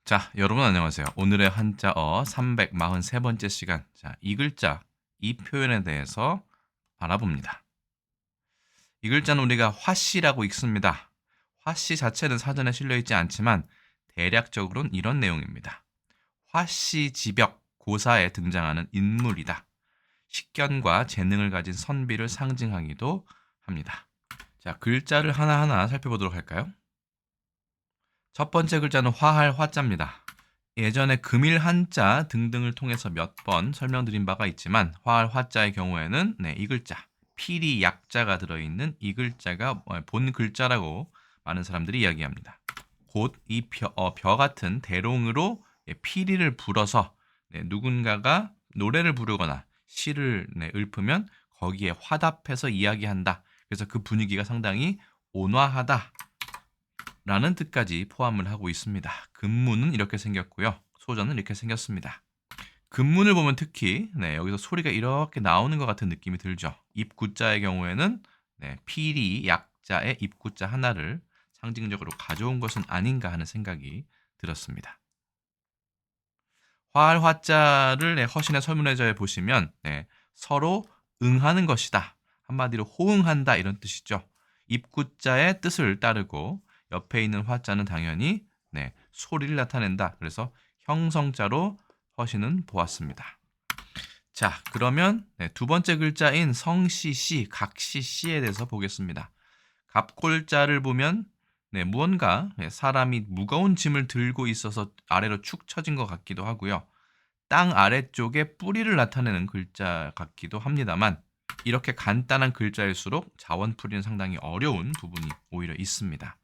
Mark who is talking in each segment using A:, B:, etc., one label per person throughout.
A: 자, 여러분 안녕하세요. 오늘의 한자어 343번째 시간. 자, 이 글자, 이 표현에 대해서 알아봅니다. 이 글자는 우리가 화씨라고 읽습니다. 화씨 자체는 사전에 실려 있지 않지만 대략적으로는 이런 내용입니다. 화씨 지벽 고사에 등장하는 인물이다. 식견과 재능을 가진 선비를 상징하기도 합니다. 자, 글자를 하나하나 살펴보도록 할까요? 첫 번째 글자는 화할 화자입니다. 예전에 금일 한자 등등을 통해서 몇 번 설명드린 바가 있지만 화할 화자의 경우에는 이 글자 필이 약자가 들어있는 이 글자가 본 글자라고 많은 사람들이 이야기합니다. 곧 이 벼 같은 대롱으로 피리를 불어서 누군가가 노래를 부르거나 시를 읊으면 거기에 화답해서 이야기한다. 그래서 그 분위기가 상당히 온화하다 라는 뜻까지 포함을 하고 있습니다. 금문은 이렇게 생겼고요. 소전은 이렇게 생겼습니다. 금문을 보면 특히 여기서 소리가 이렇게 나오는 것 같은 느낌이 들죠. 입구자의 경우에는 필이 약자의 입구자 하나를 상징적으로 가져온 것은 아닌가 하는 생각이 들었습니다. 화할 화자를 허신의 설문해저에 보시면 서로 응하는 것이다. 한마디로 호응한다 이런 뜻이죠. 입구자의 뜻을 따르고 옆에 있는 화자는 당연히 소리를 나타낸다. 그래서 형성자로 허신은 보았습니다. 자, 그러면 두 번째 글자인 성시시, 각시시에 대해서 보겠습니다. 갑골자를 보면 무언가 사람이 무거운 짐을 들고 있어서 아래로 축 처진 것 같기도 하고요. 땅 아래쪽에 뿌리를 나타내는 글자 같기도 합니다만 이렇게 간단한 글자일수록 자원풀이는 상당히 어려운 부분이 오히려 있습니다.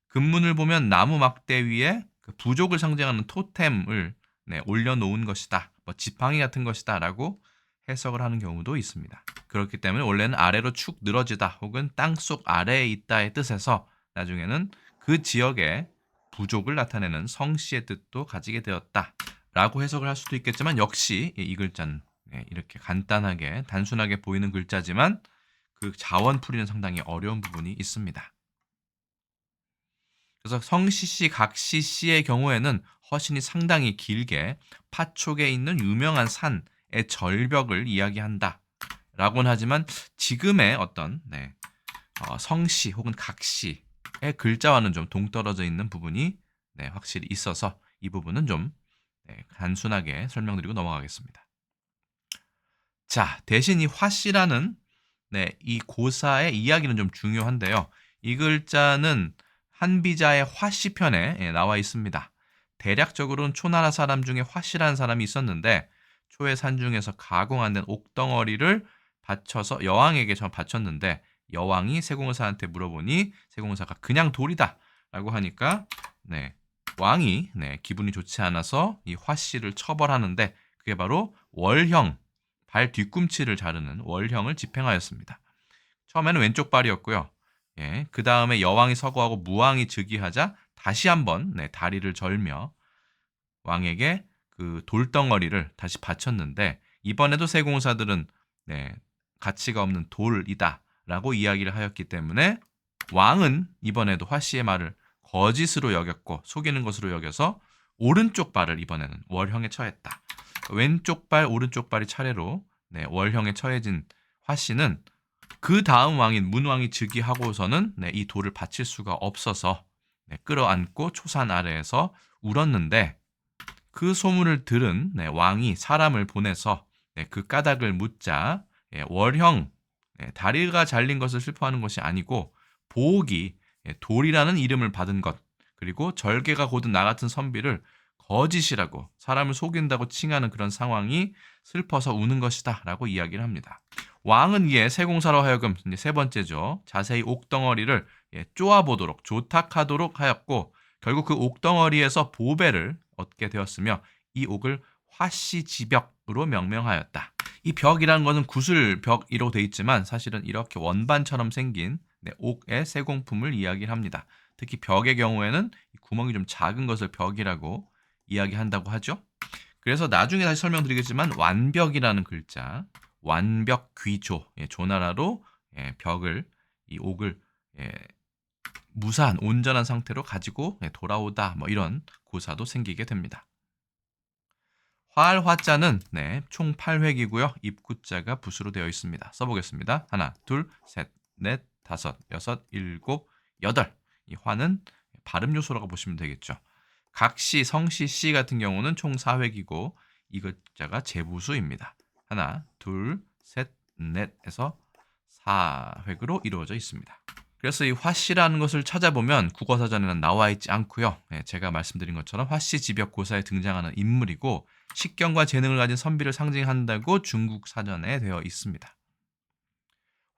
A: 금문을 보면 나무 막대 위에 그 부족을 상징하는 토템을 올려놓은 것이다. 지팡이 같은 것이다 라고 해석을 하는 경우도 있습니다. 그렇기 때문에 원래는 아래로 축 늘어지다 혹은 땅속 아래에 있다의 뜻에서 나중에는 그 지역의 부족을 나타내는 성씨의 뜻도 가지게 되었다 라고 해석을 할 수도 있겠지만 역시 이 글자는 이렇게 간단하게 단순하게 보이는 글자지만 그 자원풀이는 상당히 어려운 부분이 있습니다. 그래서 성시씨, 각시씨의 경우에는 허신이 상당히 길게 파촉에 있는 유명한 산의 절벽을 이야기한다 라고는 하지만 지금의 어떤 성씨 혹은 각시의 글자와는 좀 동떨어져 있는 부분이 확실히 있어서 이 부분은 좀 단순하게 설명드리고 넘어가겠습니다. 자, 대신 이 화씨라는 이 고사의 이야기는 좀 중요한데요. 이 글자는 한비자의 화씨편에 나와 있습니다. 대략적으로는 초나라 사람 중에 화씨라는 사람이 있었는데 초의 산중에서 가공 안 된 옥덩어리를 바쳐서 여왕에게 바쳤는데 여왕이 세공사한테 물어보니 세공사가 그냥 돌이다 라고 하니까 왕이 기분이 좋지 않아서 이 화씨를 처벌하는데 그게 바로 월형, 발 뒤꿈치를 자르는 월형을 집행하였습니다. 처음에는 왼쪽 발이었고요. 그 다음에 여왕이 서거하고 무왕이 즉위하자 다시 한번 다리를 절며 왕에게 그 돌덩어리를 다시 바쳤는데 이번에도 세공사들은 가치가 없는 돌이다 라고 이야기를 하였기 때문에 왕은 이번에도 화씨의 말을 거짓으로 여겼고 속이는 것으로 여겨서 오른쪽 발을 이번에는 월형에 처했다. 왼쪽 발, 오른쪽 발이 차례로 월형에 처해진 화씨는 그 다음 왕인 문왕이 즉위하고서는 이 돌을 바칠 수가 없어서 끌어안고 초산 아래에서 울었는데 그 소문을 들은 왕이 사람을 보내서 그 까닭을 묻자 월형, 다리가 잘린 것을 슬퍼하는 것이 아니고 보옥이 돌이라는 이름을 받은 것 그리고 절개가 곧은 나 같은 선비를 거짓이라고 사람을 속인다고 칭하는 그런 상황이 슬퍼서 우는 것이다 라고 이야기를 합니다. 왕은 이에 세공사로 하여금 이제 세 번째죠. 자세히 옥덩어리를 쪼아보도록 조탁하도록 하였고 결국 그 옥덩어리에서 보배를 얻게 되었으며 이 옥을 화씨지벽으로 명명하였다. 이 벽이라는 것은 구슬벽이라고 되어 있지만 사실은 이렇게 원반처럼 생긴 옥의 세공품을 이야기를 합니다. 특히 벽의 경우에는 구멍이 좀 작은 것을 벽이라고 이야기한다고 하죠. 그래서 나중에 다시 설명드리겠지만 완벽이라는 글자, 완벽귀조, 조나라로 벽을 이 옥을 무사한 온전한 상태로 가지고 돌아오다 뭐 이런 고사도 생기게 됩니다. 화할 화자는 총 8획이고요. 입구자가 붓으로 되어 있습니다. 써보겠습니다. 하나, 둘, 셋, 넷, 다섯, 여섯, 일곱, 여덟. 이 화는 발음 요소라고 보시면 되겠죠. 각시, 성시, 시 같은 경우는 총 4획이고 이 글자가 제부수입니다. 하나, 둘, 셋, 넷에서 4획으로 이루어져 있습니다. 그래서 이 화씨라는 것을 찾아보면 국어사전에는 나와 있지 않고요. 제가 말씀드린 것처럼 화씨 지벽 고사에 등장하는 인물이고 식견과 재능을 가진 선비를 상징한다고 중국 사전에 되어 있습니다.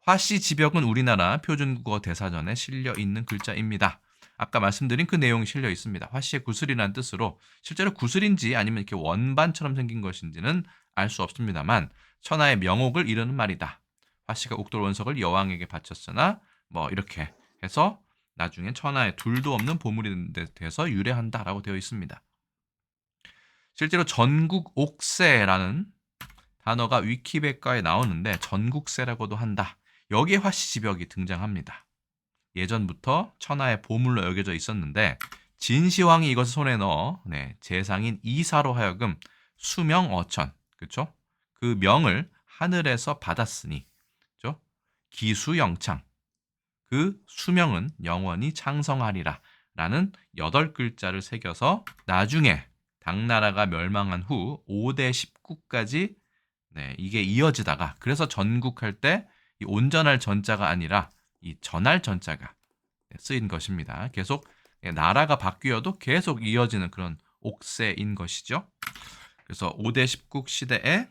A: 화씨 지벽은 우리나라 표준국어 대사전에 실려 있는 글자입니다. 아까 말씀드린 그 내용이 실려 있습니다. 화씨의 구슬이라는 뜻으로 실제로 구슬인지 아니면 이렇게 원반처럼 생긴 것인지는 알 수 없습니다만 천하의 명옥을 이르는 말이다. 화씨가 옥돌 원석을 여왕에게 바쳤으나 뭐 이렇게 해서 나중에 천하에 둘도 없는 보물이 돼서 유래한다라고 되어 있습니다. 실제로 전국옥새라는 단어가 위키백과에 나오는데 전국새라고도 한다. 여기에 화씨지벽이 등장합니다. 예전부터 천하의 보물로 여겨져 있었는데 진시황이 이것을 손에 넣어 재상인 이사로 하여금 수명어천, 그렇죠? 그 명을 하늘에서 받았으니, 그렇죠? 기수영창, 그 수명은 영원히 창성하리라 라는 8글자를 새겨서 나중에 당나라가 멸망한 후 5대 19까지 이게 이어지다가 그래서 전국할 때 이 온전할 전자가 아니라 이 전할 전자가 쓰인 것입니다. 계속 나라가 바뀌어도 계속 이어지는 그런 옥새인 것이죠. 그래서 5대 19 시대에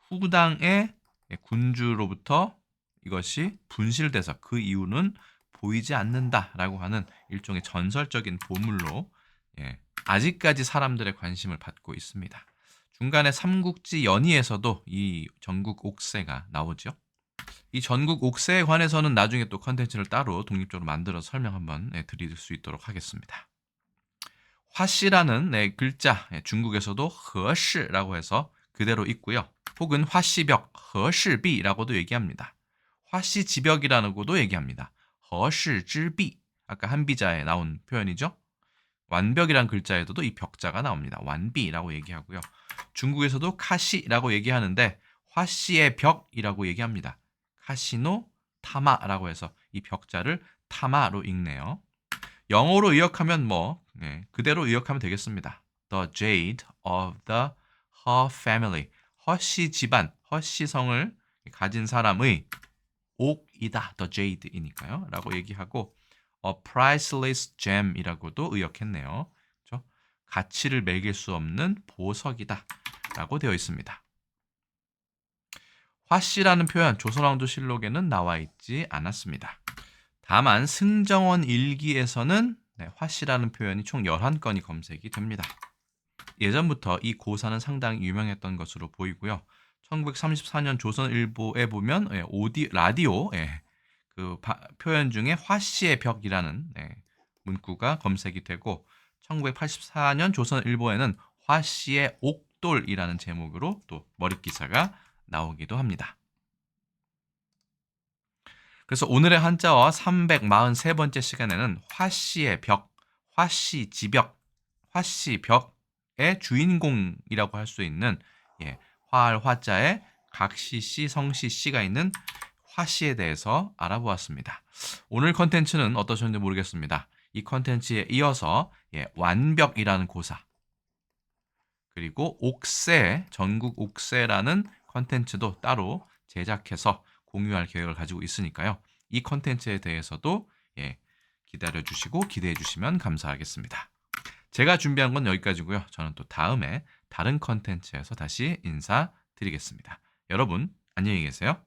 A: 후당의 군주로부터 이것이 분실돼서 그 이유는 보이지 않는다라고 하는 일종의 전설적인 보물로 아직까지 사람들의 관심을 받고 있습니다. 중간에 삼국지 연의에서도 이 전국 옥새가 나오죠. 이 전국 옥새에 관해서는 나중에 또 컨텐츠를 따로 독립적으로 만들어서 설명 한번 드릴 수 있도록 하겠습니다. 화씨라는 글자 중국에서도 허시라고 해서 그대로 있고요. 혹은 화씨벽, 허시비라고도 얘기합니다. 화씨지벽이라고도 얘기합니다. 허시지비, 아까 한비자에 나온 표현이죠. 완벽이란 글자에도 이 벽자가 나옵니다. 완비라고 얘기하고요. 중국에서도 카시라고 얘기하는데 화씨의 벽이라고 얘기합니다. 카시노 타마라고 해서 이 벽자를 타마로 읽네요. 영어로 의역하면 그대로 의역하면 되겠습니다. The jade of the He family. 허씨 집안, 허씨성을 가진 사람의 옥이다. The jade이니까요. 라고 얘기하고 a priceless gem이라고도 의역했네요. 그렇죠? 가치를 매길 수 없는 보석이다. 라고 되어 있습니다. 화씨라는 표현 조선왕조실록에는 나와 있지 않았습니다. 다만 승정원 일기에서는 화씨라는 표현이 총 11건이 검색이 됩니다. 예전부터 이 고사는 상당히 유명했던 것으로 보이고요. 1934년 조선일보에 보면 라디오 그 표현 중에 화씨의 벽이라는 문구가 검색이 되고 1984년 조선일보에는 화씨의 옥돌이라는 제목으로 또 머릿기사가 나오기도 합니다. 그래서 오늘의 한자어 343번째 시간에는 화씨의 벽, 화씨 지벽, 화씨 벽의 주인공이라고 할 수 있는 화할 화자에 각시 씨, 성시 씨가 있는 화씨에 대해서 알아보았습니다. 오늘 컨텐츠는 어떠셨는지 모르겠습니다. 이 컨텐츠에 이어서 완벽이라는 고사 그리고 옥새, 전국 옥새라는 컨텐츠도 따로 제작해서 공유할 계획을 가지고 있으니까요. 이 컨텐츠에 대해서도 기다려주시고 기대해주시면 감사하겠습니다. 제가 준비한 건 여기까지고요. 저는 또 다음에 다른 컨텐츠에서 다시 인사드리겠습니다. 여러분 안녕히 계세요.